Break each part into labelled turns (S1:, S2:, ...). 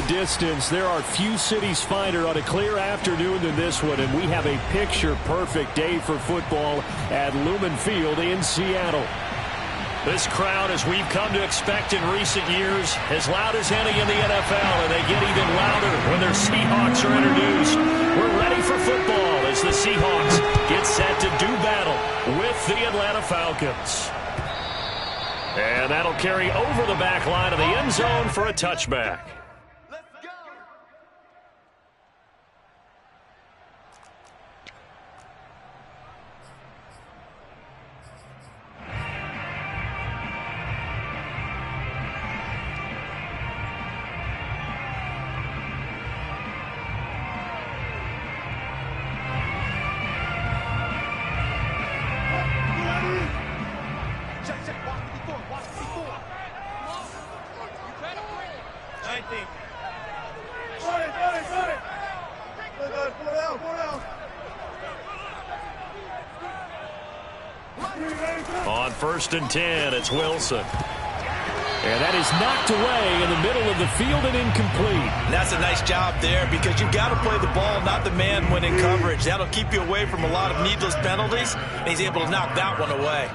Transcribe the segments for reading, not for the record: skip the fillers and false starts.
S1: distance, there are few cities finer on a clear afternoon than this one, and we have a picture-perfect day for football at Lumen Field in Seattle. This crowd, as we've come to expect in recent years, as loud as any in the NFL, and they get even louder when their Seahawks are introduced. We're ready for football as the Seahawks get set to do battle with the Atlanta Falcons. And that'll carry over the back line of the end zone for a touchback. On 1st and 10, it's Wilson. And that is knocked away in the middle of the field and incomplete.
S2: That's a nice job there because you've got to play the ball, not the man when in coverage. That'll keep you away from a lot of needless penalties, and he's able to knock that one away.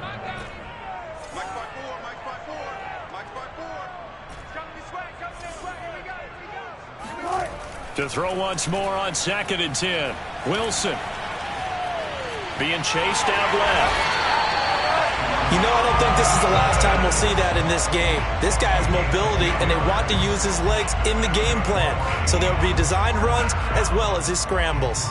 S1: To throw once more on 2nd and 10. Wilson being chased out left.
S2: You know, I don't think this is the last time we'll see that in this game. This guy has mobility, and they want to use his legs in the game plan. So there will be designed runs as well as his scrambles.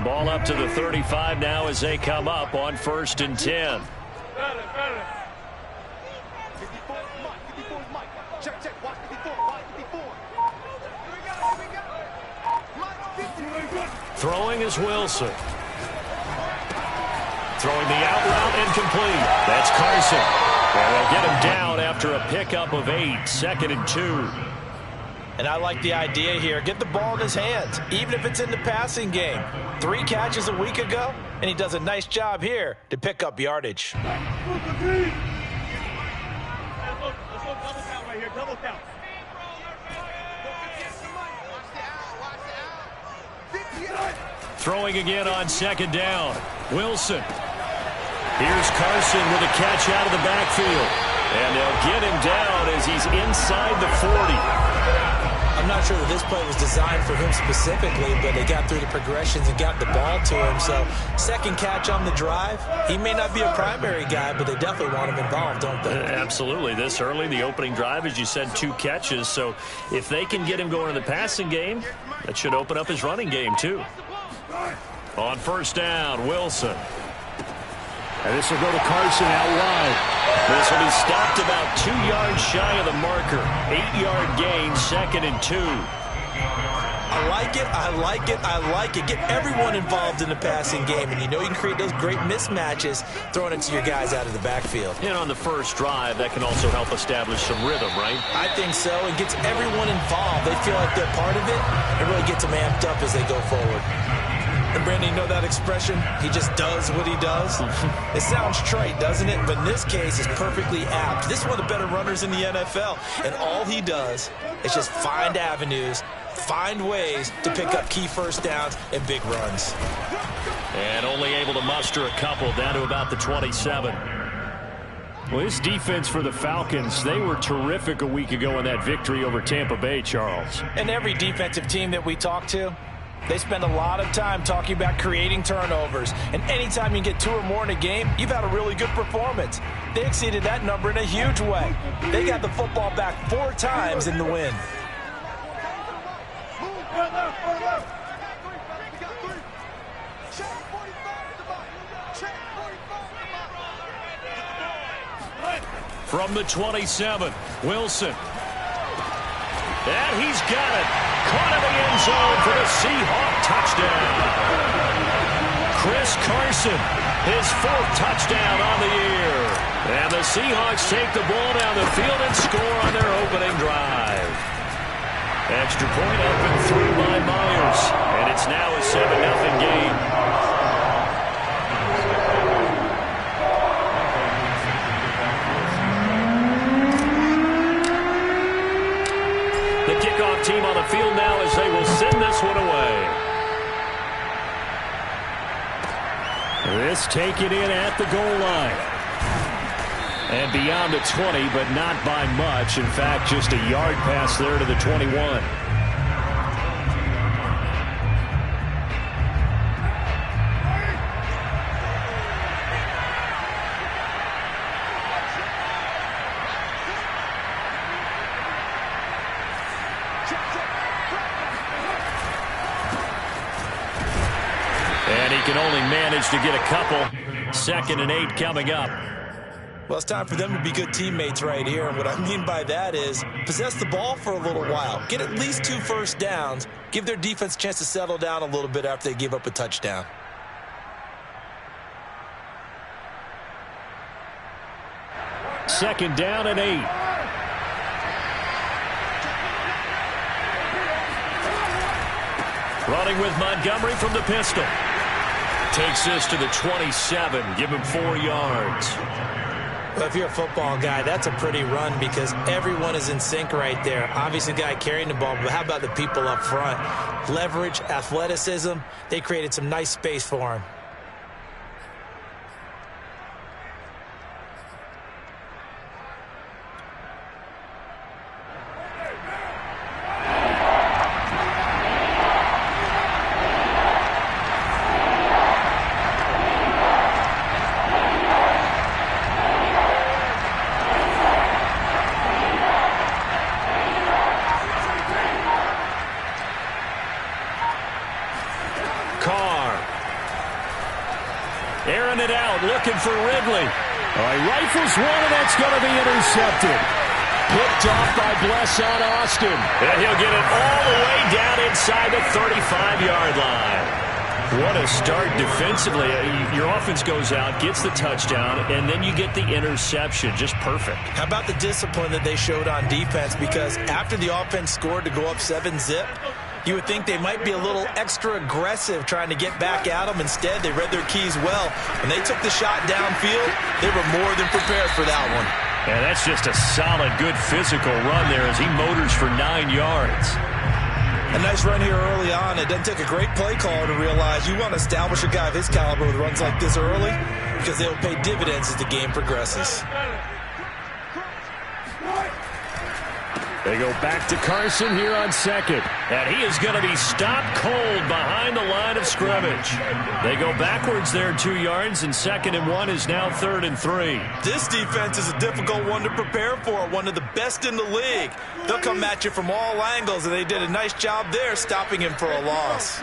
S1: Ball up to the 35 now as they come up on 1st and 10. Throwing is Wilson. Throwing the out route incomplete. That's Carson. And they'll get him down after a pickup of 8. 2nd and 2.
S2: And I like the idea here. Get the ball in his hands, even if it's in the passing game. 3 catches a week ago, and he does a nice job here to pick up yardage.
S1: Throwing again on 2nd down. Wilson. Here's Carson with a catch out of the backfield. And they'll get him down as he's inside the 40.
S2: I'm not sure that this play was designed for him specifically, but they got through the progressions and got the ball to him. So, 2nd catch on the drive. He may not be a primary guy, but they definitely want him involved, don't they?
S1: Absolutely. This early, the opening drive, as you said, 2 catches. So, if they can get him going in the passing game, that should open up his running game, too. On 1st down, Wilson. And this will go to Carson out wide. This will be stopped about 2 yards shy of the marker. 8-yard gain, 2nd and 2.
S2: I like it, I like it, I like it. Get everyone involved in the passing game, and you know you can create those great mismatches throwing it to your guys out of the backfield.
S1: And on the first drive, that can also help establish some rhythm, right?
S2: I think so. It gets everyone involved. They feel like they're part of it. It really gets them amped up as they go forward. And, Brandon, you know that expression? He just does what he does? It sounds trite, doesn't it? But in this case, it's perfectly apt. This is one of the better runners in the NFL. And all he does is just find avenues, find ways to pick up key first downs and big runs.
S1: And only able to muster a couple down to about the 27. Well, this defense for the Falcons, they were terrific a week ago in that victory over Tampa Bay, Charles.
S2: And every defensive team that we talk to, They spend a lot of time talking about creating turnovers. And anytime you get 2 or more in a game, you've had a really good performance. They exceeded that number in a huge way. They got the football back 4 times in the win.
S1: From the 27, Wilson. And he's got it. Caught in the end zone for the Seahawk touchdown. Chris Carson, his 4th touchdown on the year. And the Seahawks take the ball down the field and score on their opening drive. Extra point up and through by Myers. And it's now a 7-0 game. Kickoff team on the field now as they will send this one away. This taken in at the goal line. And beyond the 20, but not by much. In fact, just a yard pass there to the 21. And he can only manage to get a couple. 2nd and 8 coming up.
S2: Well, it's time for them to be good teammates right here. And what I mean by that is possess the ball for a little while. Get at least 2 first downs. Give their defense a chance to settle down a little bit after they give up a touchdown.
S1: Second down and 8. Running with Montgomery from the pistol. Takes this to the 27. Give him 4 yards.
S2: Well, if you're a football guy, that's a pretty run because everyone is in sync right there. Obviously, the guy carrying the ball, but how about the people up front? Leverage, athleticism. They created some nice space for him.
S1: Airing it out, looking for Ridley. All right, rifles one, and that's going to be intercepted. Picked off by Blesson Austin. And he'll get it all the way down inside the 35-yard line. What a start defensively. Your offense goes out, gets the touchdown, and then you get the interception. Just perfect. How about the discipline that they showed on defense? Because after the offense scored to go up 7-zip, you would think they might be a little extra aggressive trying to get back at them. Instead, they read their keys well. When they took the shot downfield, they were more than prepared for that one. And that's just a solid, good physical run there as he motors for 9 yards. A nice run here early on. It doesn't take a great play caller to realize you want to establish a guy of his caliber with runs like this early because they'll pay dividends as the game progresses. They go back to Carson here on second. And he is going to be stopped cold behind the line of scrimmage. They go backwards there 2 yards, and 2nd and 1 is now 3rd and 3. This defense is a difficult one to prepare for, one of the best in the league. They'll come at you from all angles, and they did a nice job there stopping him for a loss.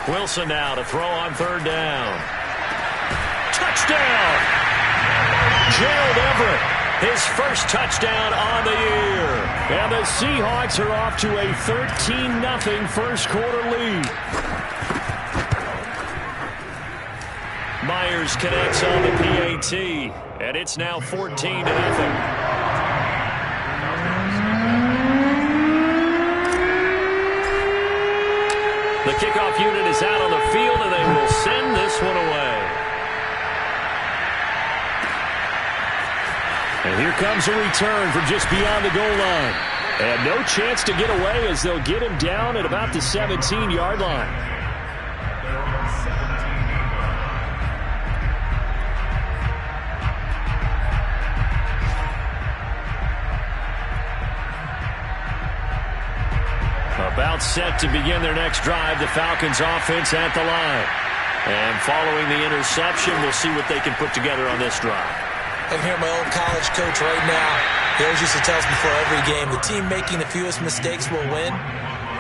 S1: Wilson now to throw on 3rd down. Touchdown! Gerald Everett, his first touchdown on the year. And the Seahawks are off to a 13-0 first quarter lead. Myers connects on the PAT, and it's now 14-0. The kickoff unit is out on the field, and they will send this one away. And here comes a return from just beyond the goal line. And no chance to get away as they'll get him down at about the 17-yard line. About set to begin their next drive, the Falcons offense at the line. And following the interception, we'll see what they can put together on this drive.
S2: I can hear my old college coach right now. He always used to tell us before every game, the team making the fewest mistakes will win.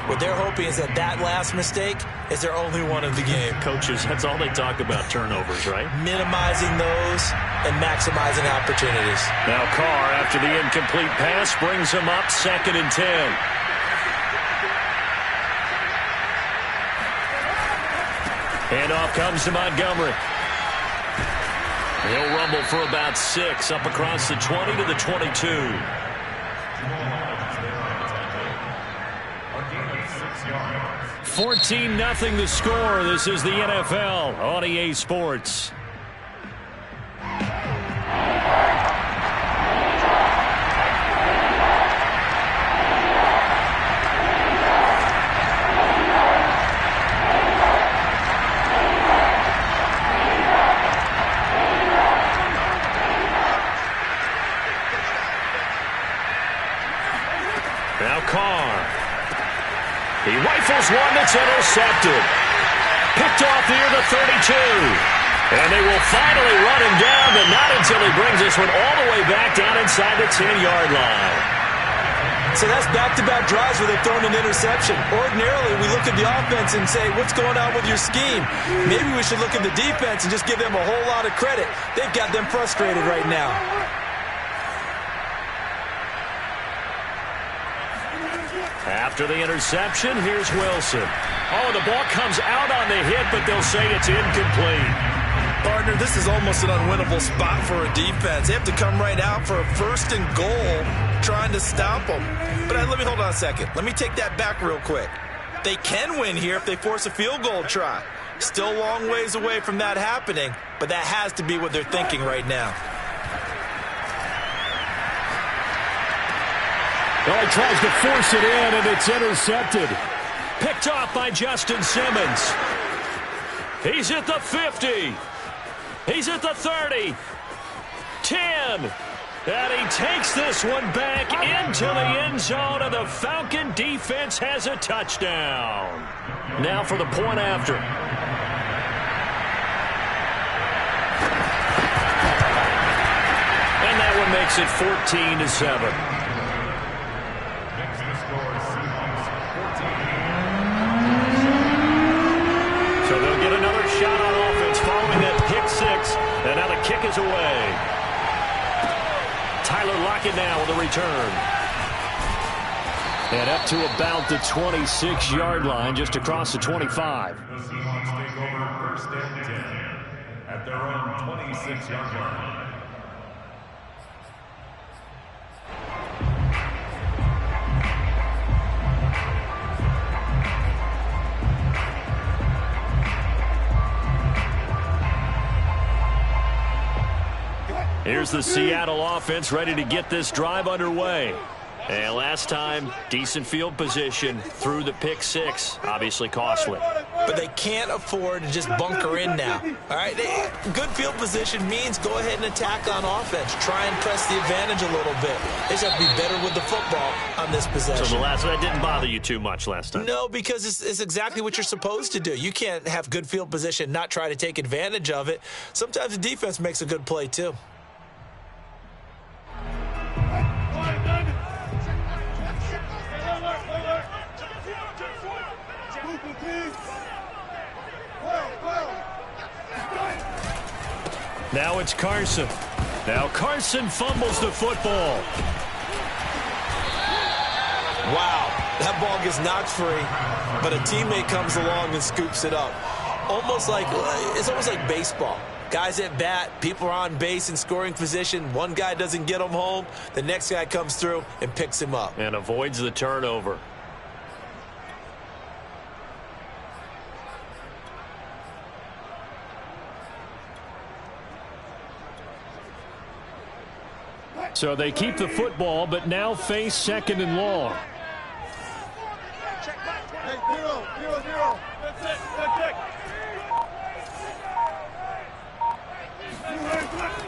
S2: What they're hoping is that last mistake is their only one of the game.
S1: Coaches, that's all they talk about, turnovers, right?
S2: Minimizing those and maximizing opportunities.
S1: Now Carr, after the incomplete pass, brings him up 2nd and 10. And off comes to Montgomery. He'll rumble for about 6, up across the 20 to the 22. 14-0 the score. This is the NFL on EA Sports. Now Carr. He rifles one that's intercepted. Picked off near the 32. And they will finally run him down, but not until he brings this one all the way back down inside the 10-yard line.
S2: So that's back-to-back drives where they've thrown an interception. Ordinarily, we look at the offense and say, what's going on with your scheme? Maybe we should look at the defense and just give them a whole lot of credit. They've got them frustrated right now.
S1: After the interception, here's Wilson. Oh, the ball comes out on the hit, but they'll say it's incomplete.
S2: Partner, this is almost an unwinnable spot for a defense. They have to come right out for a 1st and goal trying to stop them. But let me hold on a second. Let me take that back real quick. They can win here if they force a field goal try. Still a long ways away from that happening, but that has to be what they're thinking right now.
S1: Well, he tries to force it in, and it's intercepted. Picked off by Justin Simmons. He's at the 50. He's at the 30. 10. And he takes this one back into the end zone, and the Falcon defense has a touchdown. Now for the point after. And that one makes it 14-7. So they'll get another shot on offense following that pick 6. And now the kick is away. Tyler Lockett now with a return. And up to about the 26-yard line, just across the 25.
S3: The Seahawks take over 1st and 10 at their own 26-yard line.
S1: Here's the Seattle offense ready to get this drive underway. And last time, decent field position through the pick 6. Obviously costly.
S2: But they can't afford to just bunker in now. All right, good field position means go ahead and attack on offense. Try and press the advantage a little bit. They just have to be better with the football on this possession.
S1: So the last one didn't bother you too much last time?
S2: No, because it's exactly what you're supposed to do. You can't have good field position, not try to take advantage of it. Sometimes the defense makes a good play too.
S1: Now it's Carson. Now Carson fumbles the football.
S2: Wow, that ball gets knocked free, but a teammate comes along and scoops it up. It's almost like baseball. Guys at bat, people are on base in scoring position. One guy doesn't get him home. The next guy comes through and picks him up.
S1: And avoids the turnover. So they keep the football, but now face 2nd and long.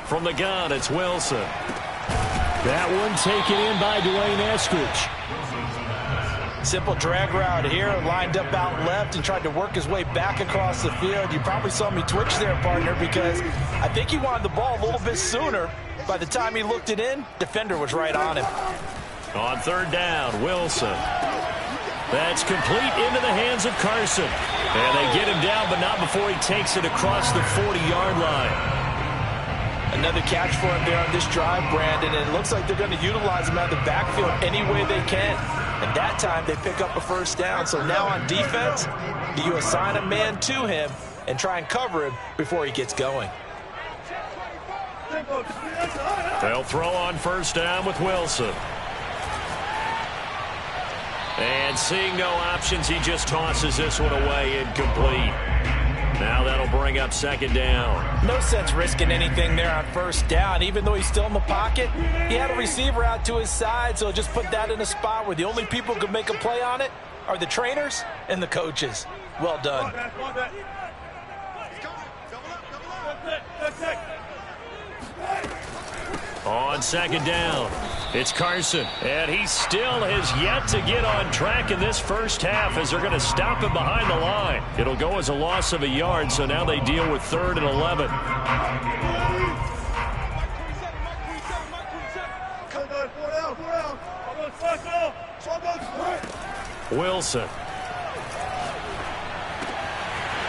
S1: From the gun, it's Wilson. That one taken in by Dwayne Eskridge.
S2: Simple drag route here, lined up out left and tried to work his way back across the field. You probably saw me twitch there, partner, because I think he wanted the ball a little bit sooner. By the time he looked it in, defender was right on him.
S1: On third down, Wilson. That's complete into the hands of Carson. And they get him down, but not before he takes it across the 40-yard line.
S2: Another catch for him there on this drive, Brandon, and it looks like they're going to utilize him out of the backfield any way they can. And that time they pick up a first down. So now on defense, do you assign a man to him and try and cover him before he gets going?
S1: They'll throw on first down with Wilson. And seeing no options, he just tosses this one away, incomplete. Now that'll bring up second down.
S2: No sense risking anything there on first down. Even though he's still in the pocket, he had a receiver out to his side, so just put that in a spot where the only people who can make a play on it are the trainers and the coaches. Well done.
S1: On second down, it's Carson, and he still has yet to get on track in this first half as they're going to stop him behind the line. It'll go as a loss of a yard, so now they deal with 3rd and 11. Wilson.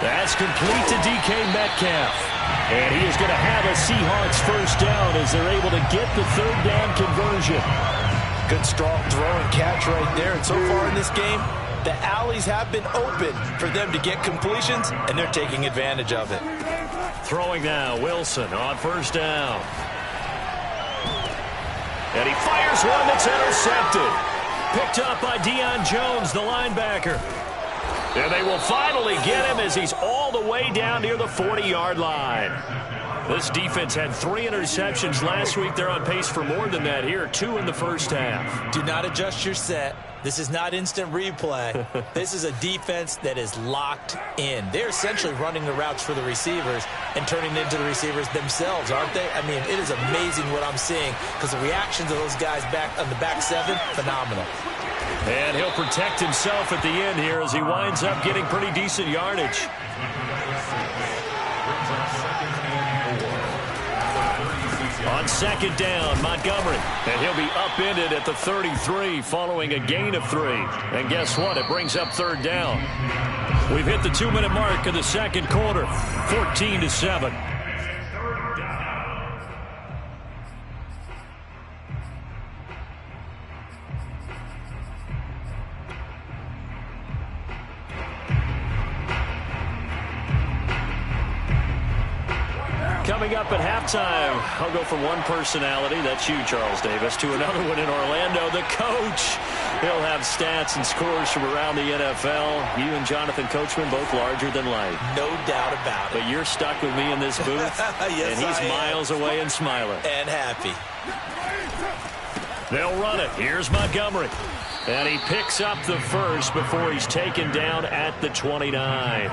S1: That's complete to DK Metcalf. And he is going to have a Seahawks first down as they're able to get the 3rd down conversion.
S2: Good strong throw and catch right there. And so far in this game, the alleys have been open for them to get completions, and they're taking advantage of it.
S1: Throwing now, Wilson on first down. And he fires one that's intercepted. Picked up by Deion Jones, the linebacker. And they will finally get him as he's all the way down near the 40-yard line. This defense had 3 interceptions last week. They're on pace for more than that here, 2 in the first half.
S2: Do not adjust your set. This is not instant replay. This is a defense that is locked in. They're essentially running the routes for the receivers and turning it into the receivers themselves, aren't they? I mean, it is amazing what I'm seeing because the reactions of those guys back on the back 7, phenomenal.
S1: And he'll protect himself at the end here as he winds up getting pretty decent yardage. On second down, Montgomery. And he'll be upended at the 33 following a gain of 3. And guess what? It brings up 3rd down. We've hit the 2-minute mark of the second quarter, 14-7. Coming up at halftime, I'll go from one personality, that's you, Charles Davis, to another one in Orlando, the coach. He'll have stats and scores from around the NFL. You and Jonathan Coachman, both larger than life.
S2: No doubt about it.
S1: But you're stuck with me in this booth,
S2: yes,
S1: and he's miles away and smiling.
S2: And happy.
S1: They'll run it. Here's Montgomery. And he picks up the first before he's taken down at the 29.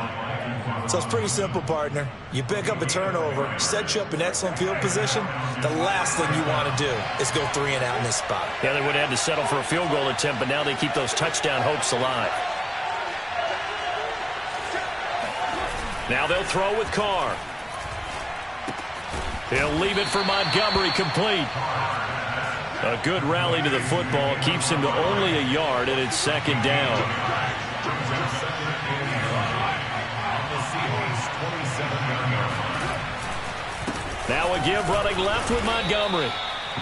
S2: So it's pretty simple, partner. You pick up a turnover, set you up in excellent field position. The last thing you want to do is go 3 and out in this spot.
S1: Yeah, they would have had to settle for a field goal attempt, but now they keep those touchdown hopes alive. Now they'll throw with Carr. He'll leave it for Montgomery, complete. A good rally to the football keeps him to only a yard, and it's second down. Now a give running left with Montgomery.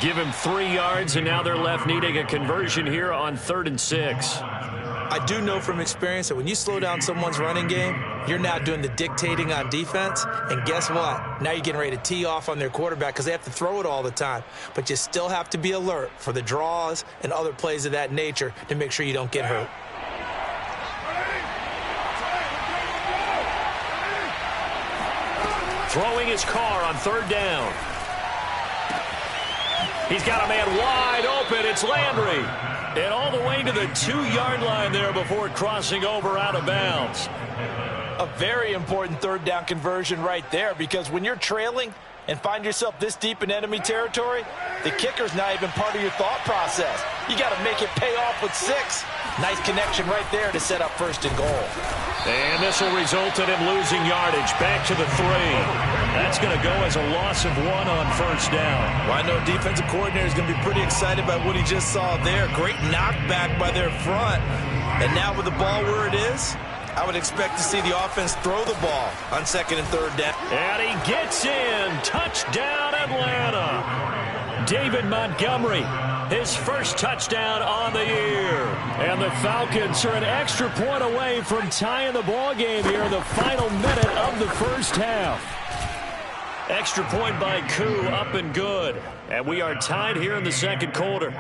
S1: Give him 3 yards, and now they're left needing a conversion here on 3rd and 6.
S2: I do know from experience that when you slow down someone's running game, you're now doing the dictating on defense. And guess what? Now you're getting ready to tee off on their quarterback because they have to throw it all the time. But you still have to be alert for the draws and other plays of that nature to make sure you don't get hurt.
S1: Throwing his Carr on 3rd down. He's got a man wide open. It's Landry. And all the way to the 2-yard line there before crossing over out of bounds.
S2: A very important 3rd down conversion right there because when you're trailing, and find yourself this deep in enemy territory, the kicker's not even part of your thought process. You got to make it pay off with 6. Nice connection right there to set up 1st and goal.
S1: And this will result in him losing yardage. Back to the 3. That's going to go as a loss of 1 on 1st down.
S2: Well, I know defensive coordinator is going to be pretty excited by what he just saw there. Great knockback by their front. And now with the ball where it is, I would expect to see the offense throw the ball on 2nd and 3rd down.
S1: And he gets in. Touchdown, Atlanta. David Montgomery, his first touchdown on the year. And the Falcons are an extra point away from tying the ball game here in the final minute of the 1st half. Extra point by Koo, up and good. And we are tied here in the 2nd quarter.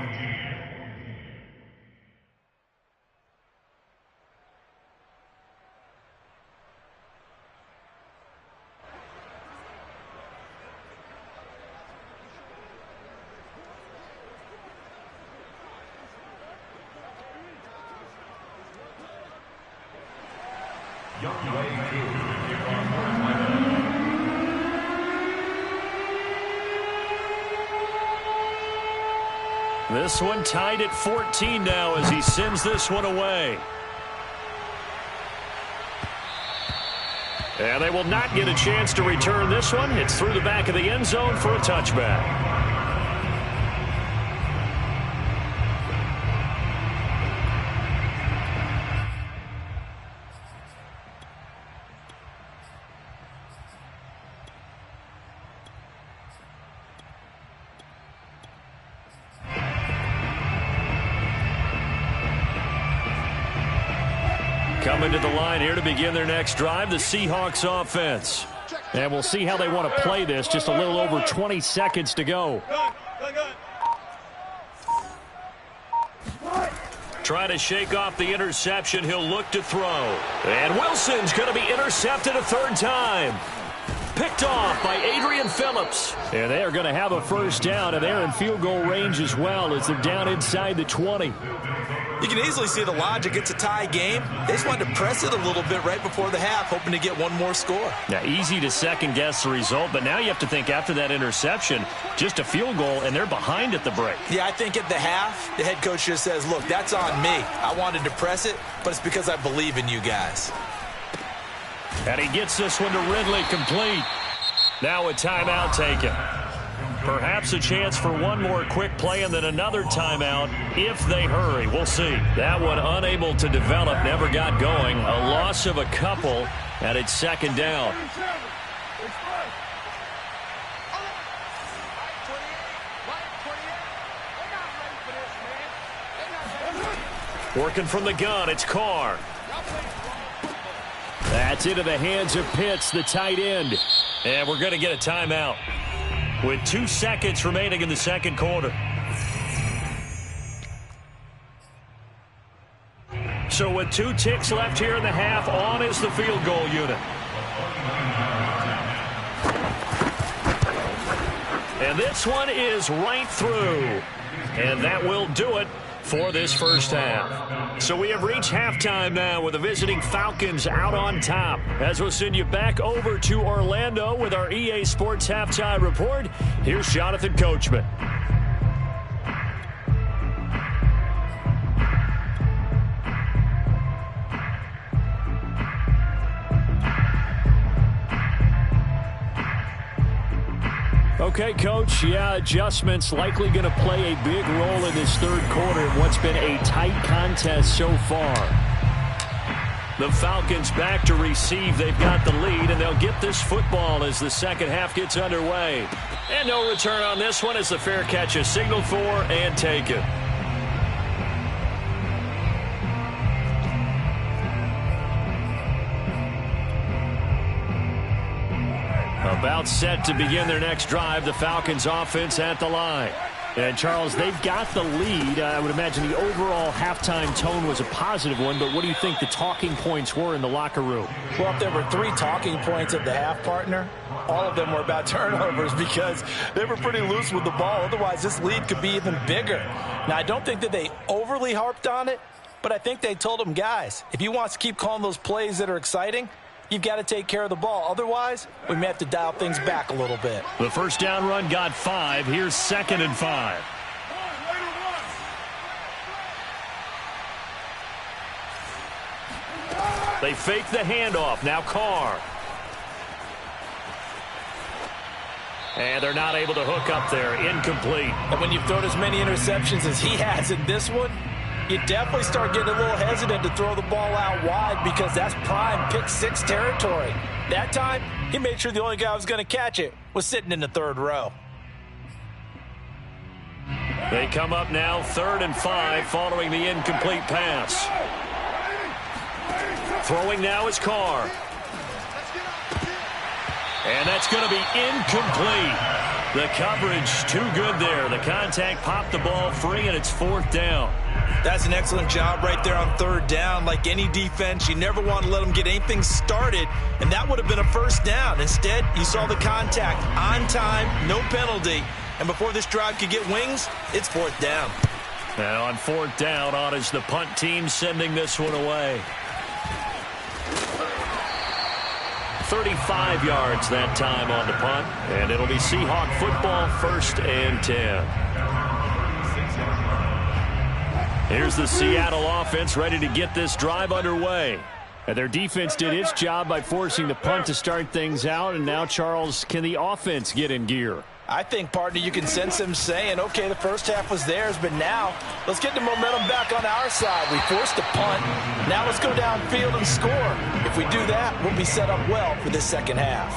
S1: This one tied at 14 now as he sends this one away. And they will not get a chance to return this one. It's through the back of the end zone for a touchback. Coming to the line here to begin their next drive, the Seahawks offense. And we'll see how they want to play this. Just a little over 20 seconds to go. Try to shake off the interception. He'll look to throw. And Wilson's going to be intercepted a 3rd time. Picked off by Adrian Phillips. And they are going to have a 1st down, and they're in field goal range as well as they're down inside the 20.
S2: You can easily see the logic. It's a tie game. They just wanted to press it a little bit right before the half, hoping to get one more score.
S1: Now, easy to second-guess the result, but now you have to think after that interception, just a field goal, and they're behind at the break.
S2: Yeah, I think at the half, the head coach just says, look, that's on me. I wanted to press it, but it's because I believe in you guys.
S1: And he gets this one to Ridley, complete. Now a timeout taken. Perhaps a chance for one more quick play and then another timeout if they hurry. We'll see. That one unable to develop, never got going. A loss of a couple, and it's 2nd down. Working from the gun, it's Carr. That's into the hands of Pitts, the tight end. And we're going to get a timeout with 2 seconds remaining in the 2nd quarter. So with 2 ticks left here in the half, on is the field goal unit. And this one is right through. And that will do it for this 1st half. So we have reached halftime now with the visiting Falcons out on top. As we'll send you back over to Orlando with our EA Sports Halftime Report, here's Jonathan Coachman. Okay, Coach, yeah, adjustments likely going to play a big role in this 3rd quarter in what's been a tight contest so far. The Falcons back to receive. They've got the lead, and they'll get this football as the 2nd half gets underway. And no return on this one as the fair catch is signaled for and taken. About set to begin their next drive, the Falcons offense at the line. And, Charles, they've got the lead. I would imagine the overall halftime tone was a positive one, but what do you think the talking points were in the locker room?
S2: Well, if there were 3 talking points at the half, partner, all of them were about turnovers because they were pretty loose with the ball. Otherwise, this lead could be even bigger. Now, I don't think that they overly harped on it, but I think they told them, guys, if you want to keep calling those plays that are exciting, you've got to take care of the ball. Otherwise, we may have to dial things back a little bit.
S1: The first down run got 5. Here's 2nd and 5. They fake the handoff. Now Carr. And they're not able to hook up there. Incomplete.
S2: And when you've thrown as many interceptions as he has in this one, you definitely start getting a little hesitant to throw the ball out wide because that's prime pick 6 territory. That time, he made sure the only guy who was going to catch it was sitting in the 3rd row.
S1: They come up now 3rd and 5 following the incomplete pass. Throwing now is Carr. And that's going to be incomplete. The coverage too good there. The contact popped the ball free, and it's 4th down.
S2: That's an excellent job right there on 3rd down. Like any defense, you never want to let them get anything started, and that would have been a 1st down. Instead, you saw the contact on time, no penalty, and before this drive could get wings, it's 4th down.
S1: Now on 4th down, on is the punt team sending this one away. 35 yards that time on the punt, and it'll be Seahawk football, 1st and 10. Here's the Seattle offense ready to get this drive underway. And their defense did its job by forcing the punt to start things out, and now, Charles, can the offense get in gear?
S2: I think, partner, you can sense them saying, okay, the first half was theirs, but now let's get the momentum back on our side. We forced a punt. Now let's go downfield and score. If we do that, we'll be set up well for this 2nd half.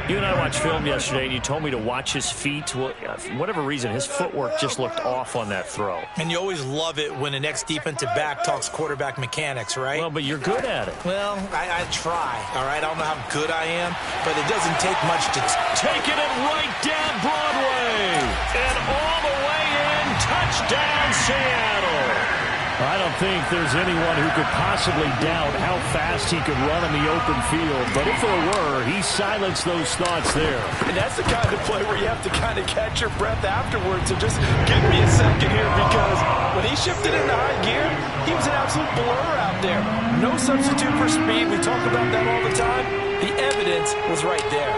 S1: You and I watched film yesterday, and you told me to watch his feet. Well, for whatever reason, his footwork just looked off on that throw.
S2: And you always love it when an ex-defensive back talks quarterback mechanics, right?
S1: Well, but you're good at it.
S2: Well, I try, all right? I don't know how good I am, but it doesn't take much to
S1: taking it right down Broadway. And all the way in. Touchdown, Seattle. I don't think there's anyone who could possibly doubt how fast he could run in the open field. But if there were, he silenced those thoughts there.
S2: And that's the kind of play where you have to kind of catch your breath afterwards. So just give me a second here, because when he shifted into high gear, he was an absolute blur out there. No substitute for speed. We talk about that all the time. The evidence was right there.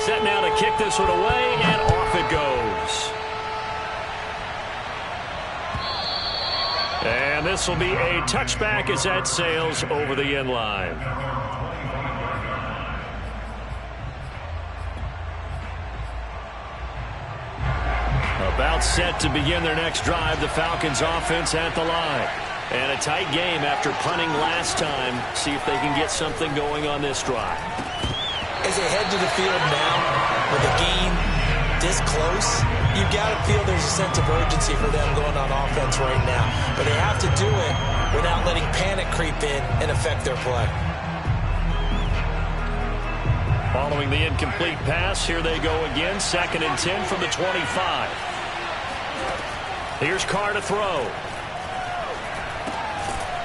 S1: Set now to kick this one away, and off it goes. And this will be a touchback as that sails over the end line. About set to begin their next drive, the Falcons offense at the line. And a tight game after punting last time. See if they can get something going on this drive.
S2: As they head to the field now, with the game this close, you've got to feel there's a sense of urgency for them going on offense right now. But they have to do it without letting panic creep in and affect their play.
S1: Following the incomplete pass, here they go again. 2nd and 10 from the 25. Here's Carr to throw.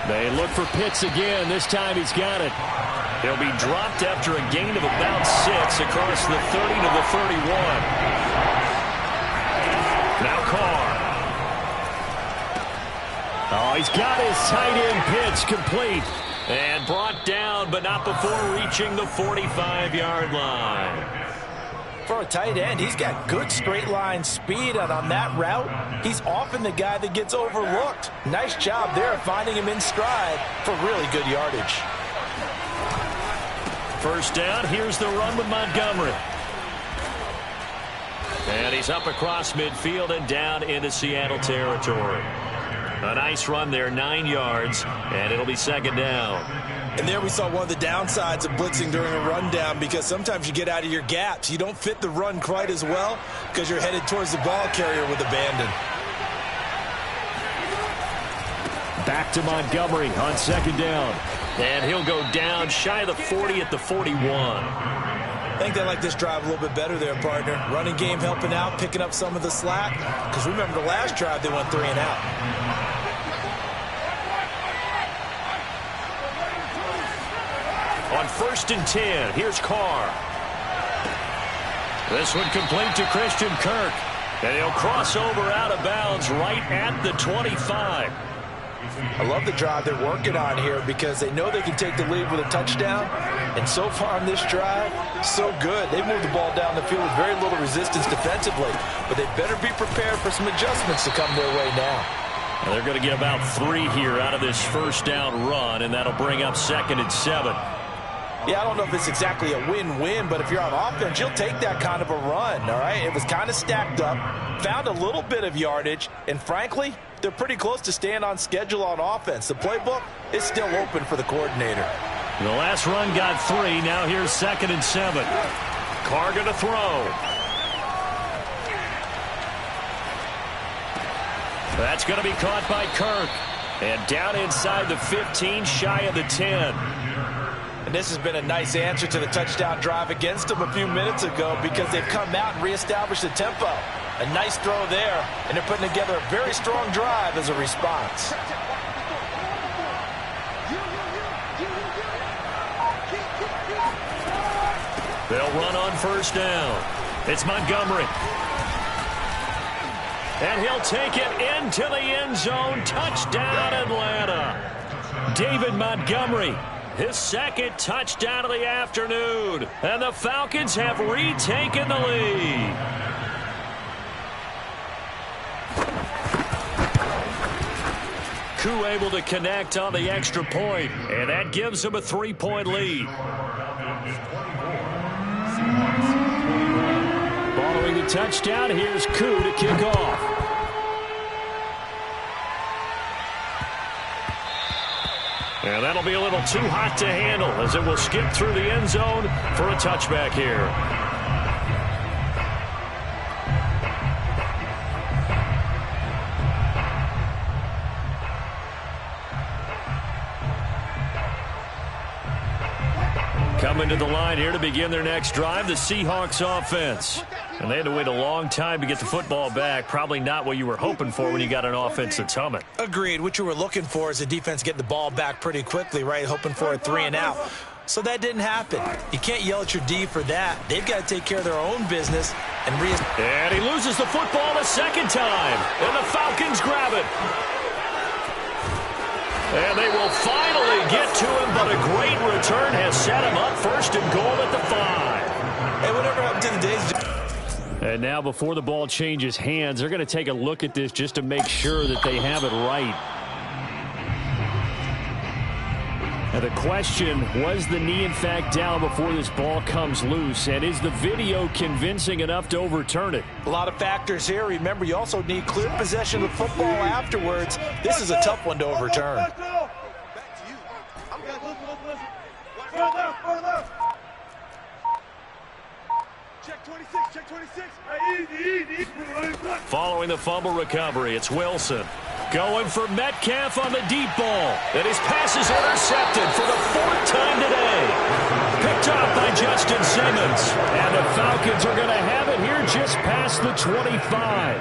S1: They look for Pitts again. This time he's got it. He'll be dropped after a gain of about 6 across the 30 to the 31. Now Carr. Oh, he's got his tight end Pitts complete. And brought down, but not before reaching the 45-yard line.
S2: For a tight end, he's got good straight line speed, and on that route, he's often the guy that gets overlooked. Nice job there finding him in stride for really good yardage.
S1: First down, here's the run with Montgomery. And he's up across midfield and down into Seattle territory. A nice run there, 9 yards, and it'll be 2nd down.
S2: And there we saw one of the downsides of blitzing during a rundown, because sometimes you get out of your gaps. You don't fit the run quite as well because you're headed towards the ball carrier with abandon.
S1: Back to Montgomery on 2nd down. And he'll go down shy of the 40 at the 41.
S2: I think they like this drive a little bit better there, partner. Running game helping out, picking up some of the slack. Because remember, the last drive they went 3 and out.
S1: On 1st and 10, here's Carr. This one complete to Christian Kirk. And he'll cross over out of bounds right at the 25.
S2: I love the drive they're working on here because they know they can take the lead with a touchdown. And so far on this drive, so good. They moved the ball down the field with very little resistance defensively. But they better be prepared for some adjustments to come their way now.
S1: Well, they're going to get about 3 here out of this first down run, and that'll bring up 2nd and 7.
S2: Yeah, I don't know if it's exactly a win-win, but if you're on offense, you'll take that kind of a run, all right? It was kind of stacked up, found a little bit of yardage, and frankly, they're pretty close to staying on schedule on offense. The playbook is still open for the coordinator.
S1: The last run got 3. Now here's 2nd and 7. Carr going to throw. That's going to be caught by Kirk. And down inside the 15, shy of the 10.
S2: And this has been a nice answer to the touchdown drive against them a few minutes ago because they've come out and reestablished the tempo. A nice throw there, and they're putting together a very strong drive as a response.
S1: They'll run on first down. It's Montgomery. And he'll take it into the end zone. Touchdown, Atlanta. David Montgomery, his 2nd touchdown of the afternoon. And the Falcons have retaken the lead. Koo able to connect on the extra point, and that gives him a 3-point lead. Following the touchdown, here's Koo to kick off. And that'll be a little too hot to handle as it will skip through the end zone for a touchback here. Coming to the line here to begin their next drive, the Seahawks offense. And they had to wait a long time to get the football back. Probably not what you were hoping for when you got an offense that's humming.
S2: Agreed. What you were looking for is the defense getting the ball back pretty quickly, right? Hoping for a 3 and out. So that didn't happen. You can't yell at your D for that. They've got to take care of their own business. And
S1: he loses the football a second time. And the Falcons grab it. And they will finally get to him, but a great return has set him up 1st and goal at the 5.
S2: Hey, whatever happened to the days?
S1: And now before the ball changes hands, they're going to take a look at this just to make sure that they have it right. Now the question, was the knee in fact down before this ball comes loose? And is the video convincing enough to overturn it?
S2: A lot of factors here. Remember, you also need clear possession of the football afterwards. This is a tough one to overturn.
S4: Back to you. I'm good. Listen. Further. Check 26. Check 26. Easy.
S1: Following the fumble recovery, it's Wilson. Going for Metcalf on the deep ball. And his pass is intercepted for the 4th time today. Picked up by Justin Simmons. And the Falcons are going to have it here just past the 25.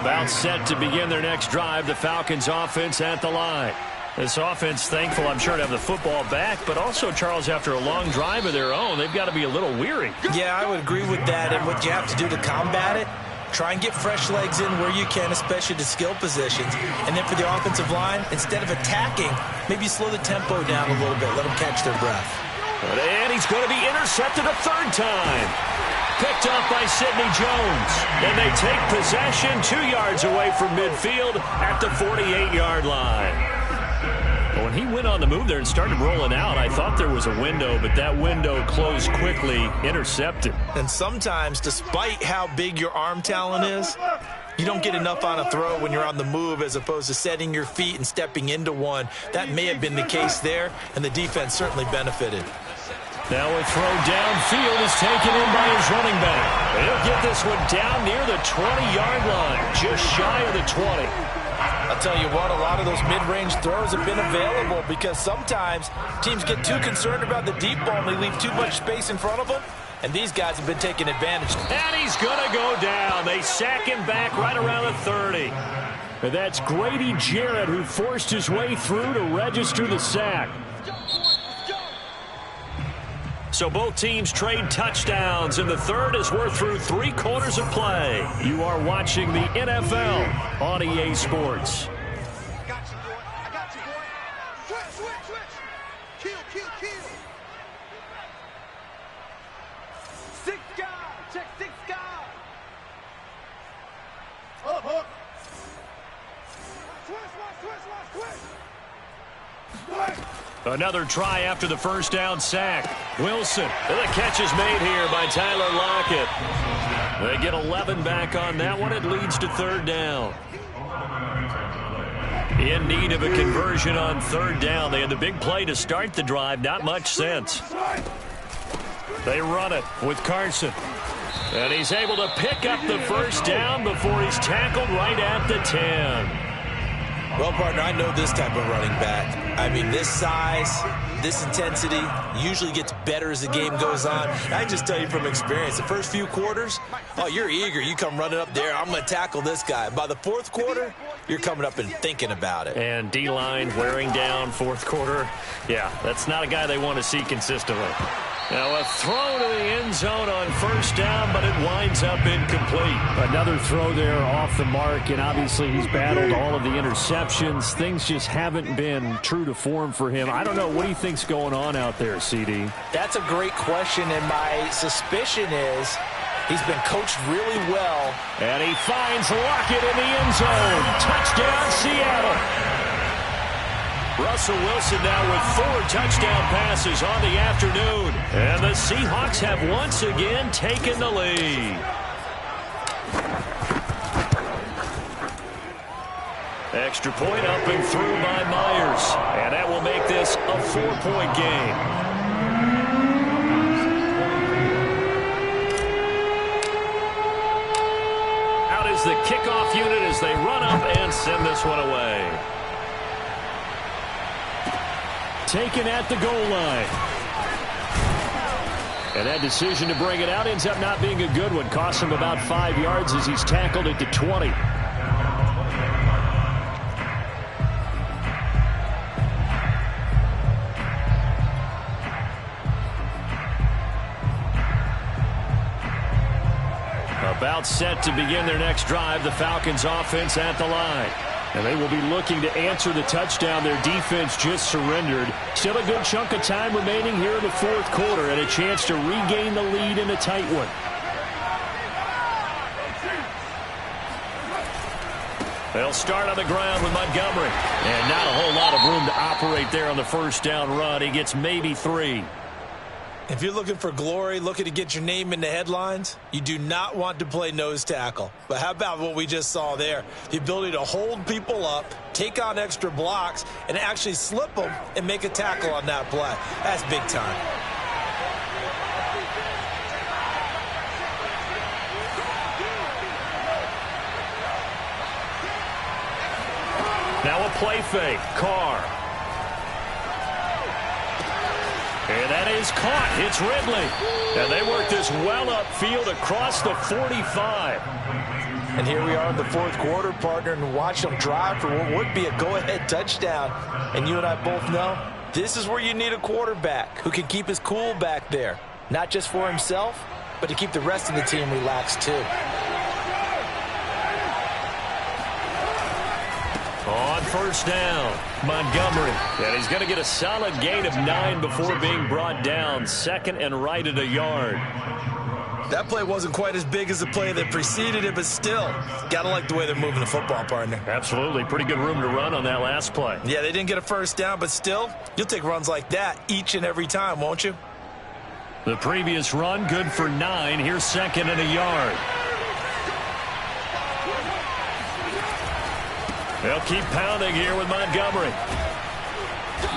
S1: About set to begin their next drive. The Falcons offense at the line. This offense thankful, I'm sure, to have the football back, but also, Charles, after a long drive of their own, they've got to be a little weary.
S2: Yeah, I would agree with that. And what you have to do to combat it, try and get fresh legs in where you can, especially to skill positions. And then for the offensive line, instead of attacking, maybe slow the tempo down a little bit. Let them catch their breath.
S1: And he's going to be intercepted a 3rd time. Picked up by Sidney Jones. And they take possession 2 yards away from midfield at the 48-yard line. When he went on the move there and started rolling out, I thought there was a window, but that window closed quickly, intercepted.
S2: And sometimes, despite how big your arm talent is, you don't get enough on a throw when you're on the move as opposed to setting your feet and stepping into one. That may have been the case there, and the defense certainly benefited.
S1: Now a throw downfield is taken in by his running back. He'll get this one down near the 20-yard line, just shy of the 20.
S2: I'll tell you what, a lot of those mid-range throws have been available because sometimes teams get too concerned about the deep ball and they leave too much space in front of them, and these guys have been taking advantage.
S1: And he's going to go down. They sack him back right around the 30. And that's Grady Jarrett who forced his way through to register the sack. So both teams trade touchdowns in the 3rd as we're through 3 quarters of play. You are watching the NFL on EA Sports.
S4: Switch. Kill.
S5: 6 guard. Check 6 guard.
S4: Up. Switch.
S1: Another try after the first down sack. Wilson. And the catch is made here by Tyler Lockett. They get 11 back on that one. It leads to third down. In need of a conversion on third down. They had the big play to start the drive. Not much sense. They run it with Carson. And he's able to pick up the first down before he's tackled right at the 10.
S2: Well, partner, I know this type of running back. I mean, this size, this intensity usually gets better as the game goes on. I just tell you from experience, the first few quarters, oh, you're eager. You come running up there, I'm going to tackle this guy. By the fourth quarter, you're coming up and thinking about it.
S1: And D-line wearing down fourth quarter. Yeah, that's not a guy they want to see consistently. Now a throw to the end zone on first down, but it winds up incomplete. Another throw there off the mark, and obviously he's battled all of the interceptions. Things just haven't been true to form for him. I don't know. What do you think's going on out there, CD?
S2: That's a great question, and my suspicion is he's been coached really well.
S1: And he finds Lockett in the end zone. Touchdown, Seattle. Russell Wilson now with 4 touchdown passes on the afternoon. And the Seahawks have once again taken the lead. Extra point up and through by Myers. And that will make this a 4-point game. Out is the kickoff unit as they run up and send this one away. Taken at the goal line. And that decision to bring it out ends up not being a good one. Costs him about 5 yards as he's tackled at the 20. About set to begin their next drive, the Falcons offense at the line. And they will be looking to answer the touchdown their defense just surrendered. Still a good chunk of time remaining here in the fourth quarter and a chance to regain the lead in a tight one. They'll start on the ground with Montgomery. And not a whole lot of room to operate there on the first down run. He gets maybe 3.
S2: If you're looking for glory, looking to get your name in the headlines, you do not want to play nose tackle. But how about what we just saw there? The ability to hold people up, take on extra blocks, and actually slip them and make a tackle on that play. That's big time.
S1: Now a play fake. Carr. And that is caught. It's Ridley. And they work this well upfield across the 45.
S2: And here we are in the fourth quarter, partner, and watch them drive for what would be a go-ahead touchdown. And you and I both know this is where you need a quarterback who can keep his cool back there. Not just for himself, but to keep the rest of the team relaxed too.
S1: On first down, Montgomery. And he's going to get a solid gain of 9 before being brought down. Second and right at a yard.
S2: That play wasn't quite as big as the play that preceded it, but still, got to like the way they're moving the football, partner.
S1: Absolutely. Pretty good room to run on that last play.
S2: Yeah, they didn't get a first down, but still, you'll take runs like that each and every time, won't you?
S1: The previous run, good for 9. Here's second and a yard. They'll keep pounding here with Montgomery.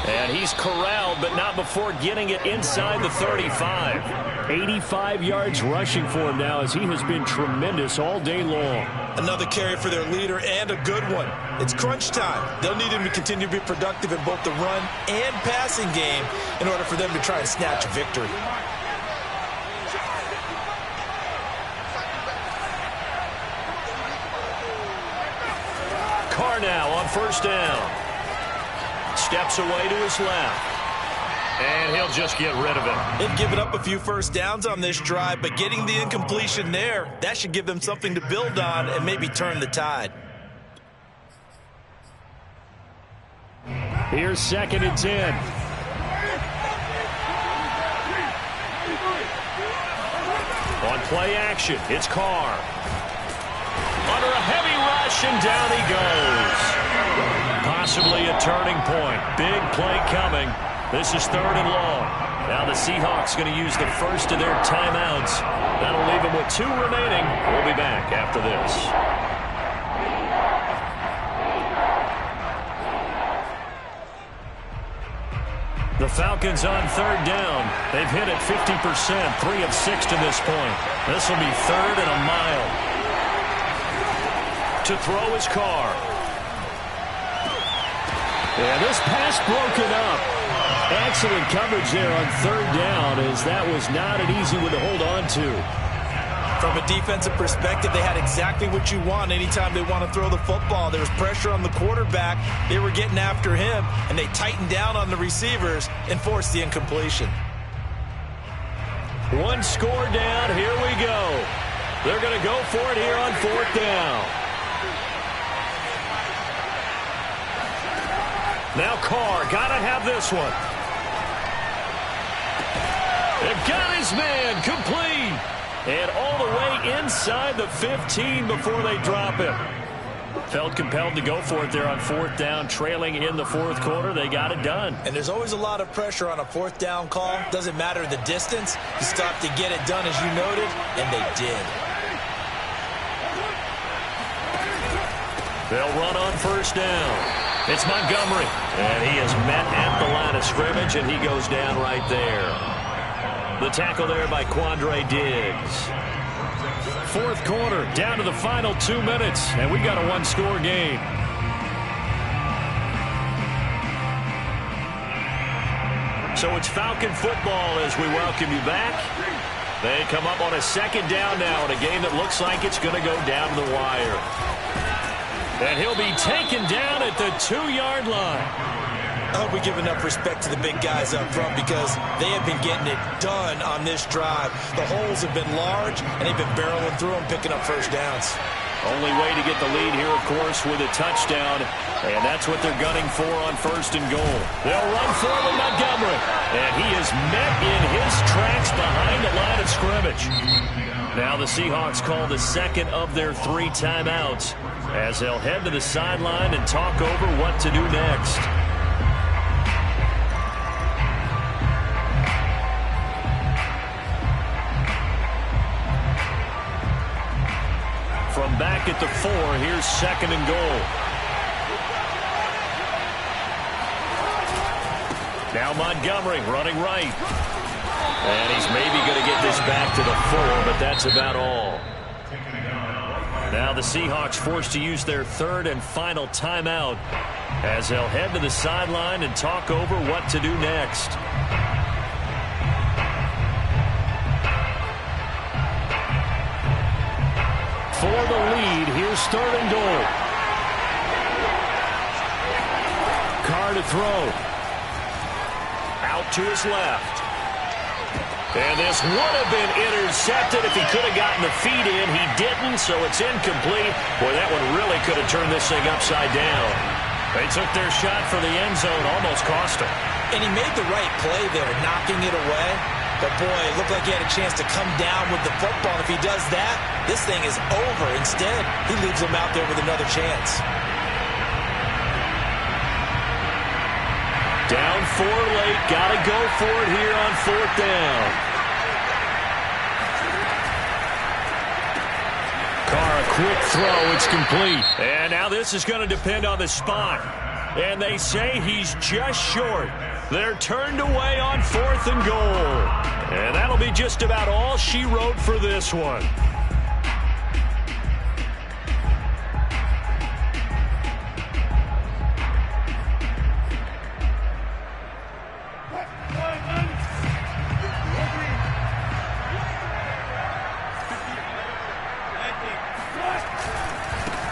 S1: And he's corralled, but not before getting it inside the 35. 85 yards rushing for him now as he has been tremendous all day long.
S2: Another carry for their leader and a good one. It's crunch time. They'll need him to continue to be productive in both the run and passing game in order for them to try and snatch a victory.
S1: Carr now on first down. Steps away to his left. And he'll just get rid of it.
S2: They've given up a few first downs on this drive, but getting the incompletion there, that should give them something to build on and maybe turn the tide.
S1: Here's 2nd and 10. On play action, it's Carr. Under a heavy rush, and down he goes. Possibly a turning point. Big play coming. This is 3rd and long. Now the Seahawks going to use the first of their timeouts. That'll leave them with 2 remaining. We'll be back after this. The Falcons on 3rd down. They've hit it 50%, 3 of 6 to this point. This will be 3rd and a mile. To throw his Carr. Yeah, this pass broken up. Excellent coverage there on 3rd down, as that was not an easy one to hold on to.
S2: From a defensive perspective, they had exactly what you want anytime they want to throw the football. There was pressure on the quarterback. They were getting after him, and they tightened down on the receivers and forced the incompletion.
S1: 1 score down. Here we go. They're going to go for it here on 4th down. Now Carr, got to have this one. They've got his man, complete. And all the way inside the 15 before they drop him. Felt compelled to go for it there on 4th down, trailing in the 4th quarter. They got it done.
S2: And there's always a lot of pressure on a 4th down call. Doesn't matter the distance. You stop to get it done, as you noted, and they did.
S1: They'll run on 1st down. It's Montgomery, and he is met at the line of scrimmage, and he goes down right there. The tackle there by Quandre Diggs. 4th quarter, down to the final 2 minutes, and we got a 1-score game. So it's Falcon football as we welcome you back. They come up on a 2nd down now in a game that looks like it's going to go down to the wire. And he'll be taken down at the 2-yard line.
S2: I hope we give enough respect to the big guys up front, because they have been getting it done on this drive. The holes have been large, and they've been barreling through them, picking up 1st downs.
S1: Only way to get the lead here, of course, with a touchdown, and that's what they're gunning for on 1st and goal. They'll run for it with Montgomery, and he is met in his tracks behind the line of scrimmage. Now the Seahawks call the 2nd of their 3 timeouts, as they'll head to the sideline and talk over what to do next. From back at the 4, here's 2nd and goal. Now Montgomery running right. And he's maybe going to get this back to the 4, but that's about all. Now the Seahawks forced to use their 3rd and final timeout, as they'll head to the sideline and talk over what to do next. For the lead, here's 3rd and goal. Carr to throw. Out to his left. And this would have been intercepted if he could have gotten the feet in. He didn't, so it's incomplete. Boy, that one really could have turned this thing upside down. They took their shot for the end zone, almost cost him.
S2: And he made the right play there, knocking it away. But, boy, it looked like he had a chance to come down with the football. If he does that, this thing is over. Instead, he leaves him out there with another chance.
S1: Down 4 late. Got to go for it here on 4th down. Carr, a quick throw. It's complete. And now this is going to depend on the spot. And they say he's just short. They're turned away on 4th and goal. And that'll be just about all she wrote for this one.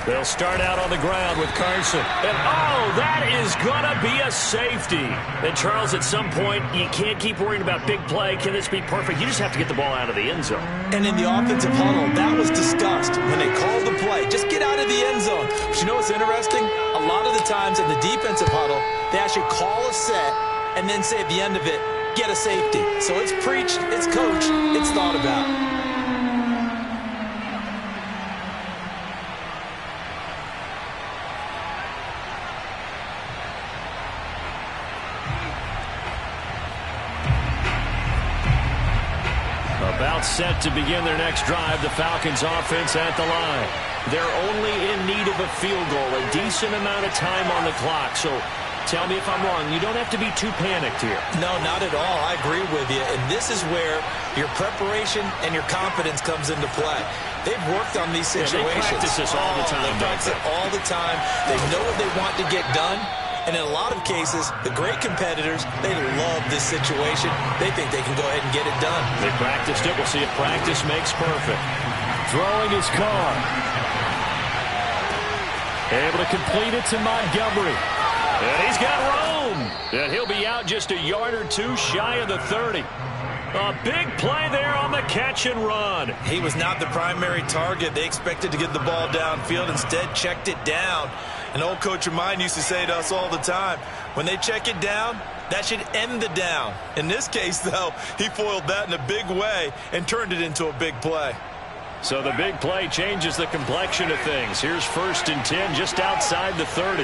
S1: They'll start out on the ground with Carson. And, oh, that is going to be a safety. And, Charles, at some point, you can't keep worrying about big play. Can this be perfect? You just have to get the ball out of the end zone.
S2: And in the offensive huddle, that was discussed when they called the play. Just get out of the end zone. But you know what's interesting? A lot of the times in the defensive huddle, they actually call a set and then say at the end of it, get a safety. So it's preached, it's coached, it's thought about.
S1: About set to begin their next drive, the Falcons offense at the line. They're only in need of a field goal, a decent amount of time on the clock. So tell me if I'm wrong. You don't have to be too panicked here.
S2: No, not at all. I agree with you. And this is where your preparation and your confidence comes into play. They've worked on these situations.
S1: Yeah, they practice this all the time.
S2: They practice it all the time. They know what they want to get done. And in a lot of cases, the great competitors, they love this situation. They think they can go ahead and get it done.
S1: They practiced it. We'll see if practice makes perfect. Throwing his car. Able to complete it to Montgomery. And he's got room. And he'll be out just a yard or two shy of the 30. A big play there on the catch and run.
S2: He was not the primary target. They expected to get the ball downfield. Instead, checked it down. An old coach of mine used to say to us all the time, when they check it down, that should end the down. In this case, though, he foiled that in a big way and turned it into a big play.
S1: So the big play changes the complexion of things. Here's 1st and 10 just outside the 30.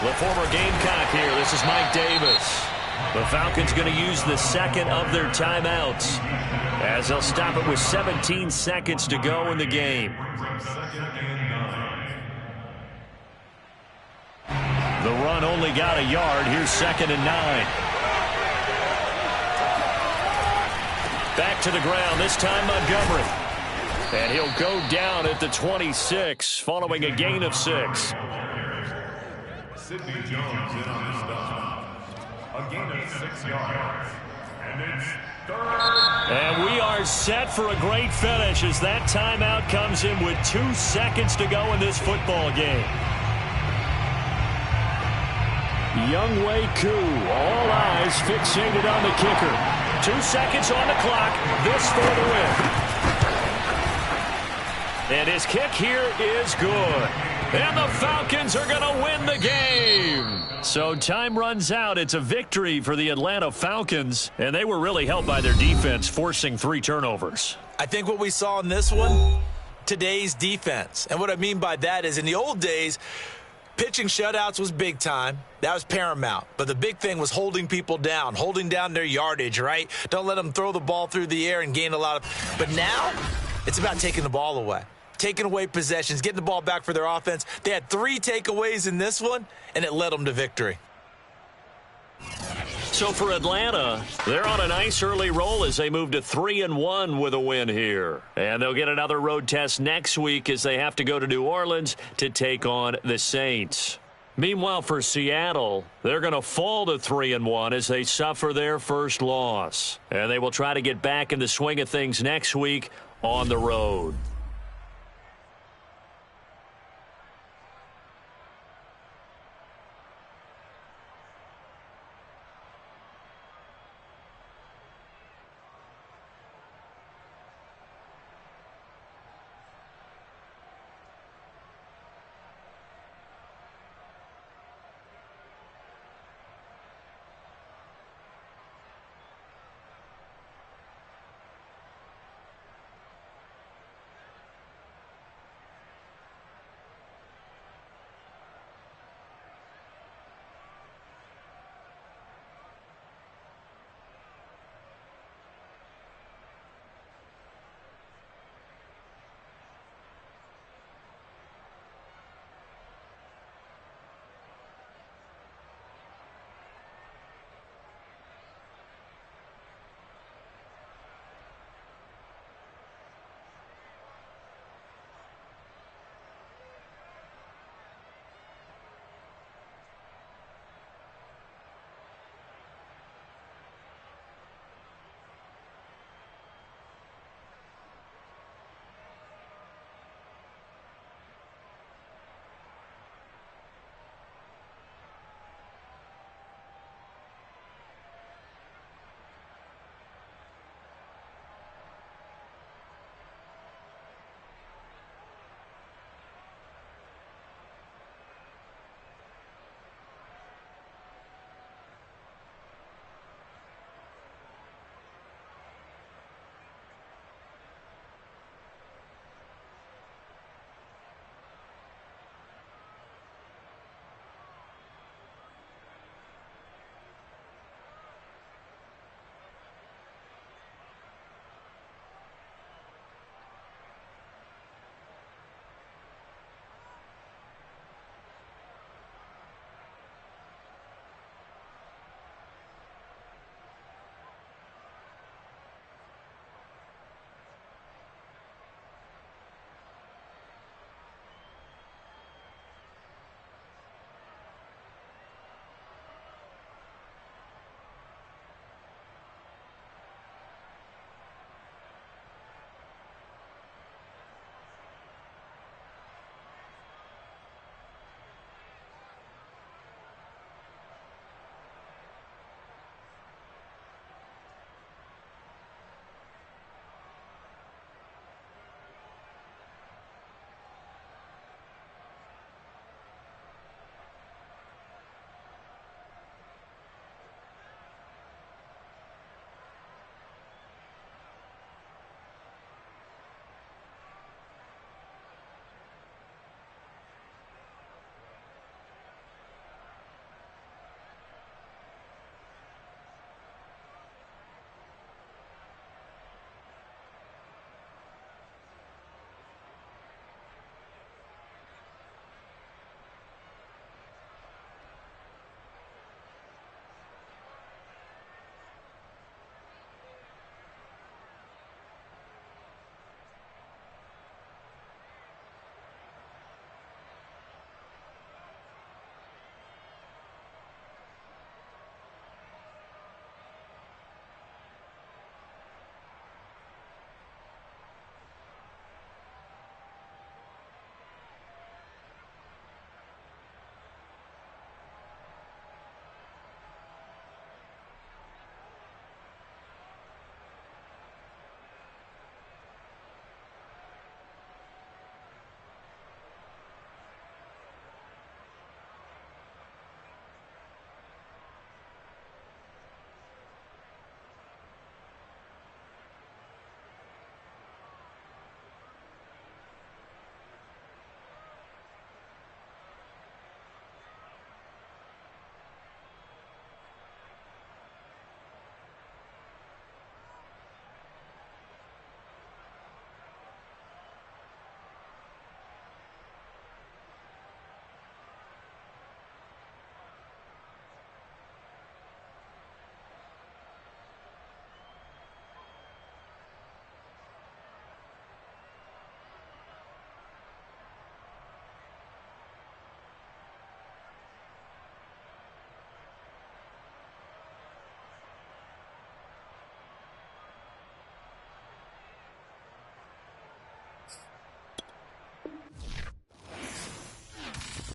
S1: The former Gamecock here. This is Mike Davis. The Falcons going to use the second of their timeouts as they'll stop it with 17 seconds to go in the game. The run only got a yard. Here's 2nd and 9. Back to the ground, this time Montgomery. And he'll go down at the 26 following a gain of 6.
S3: Sidney Jones in on this stop. A gain of 6 yards. And it's 3rd.
S1: And we are set for a great finish as that timeout comes in with 2 seconds to go in this football game. Younghoe Koo, all eyes fixated on the kicker. 2 seconds on the clock, this for the win. And his kick here is good. And the Falcons are going to win the game. So time runs out. It's a victory for the Atlanta Falcons. And they were really helped by their defense, forcing 3 turnovers.
S2: I think what we saw in this one, today's defense. And what I mean by that is in the old days, pitching shutouts was big time. That was paramount. But the big thing was holding people down, holding down their yardage, right? Don't let them throw the ball through the air and gain a lot of. But now it's about taking the ball away. Taking away possessions, getting the ball back for their offense. They had 3 takeaways in this one, and it led them to victory.
S1: So for Atlanta, they're on a nice early roll as they move to 3-1 with a win here. And they'll get another road test next week as they have to go to New Orleans to take on the Saints. Meanwhile, for Seattle, they're going to fall to 3-1 as they suffer their first loss. And they will try to get back in the swing of things next week on the road.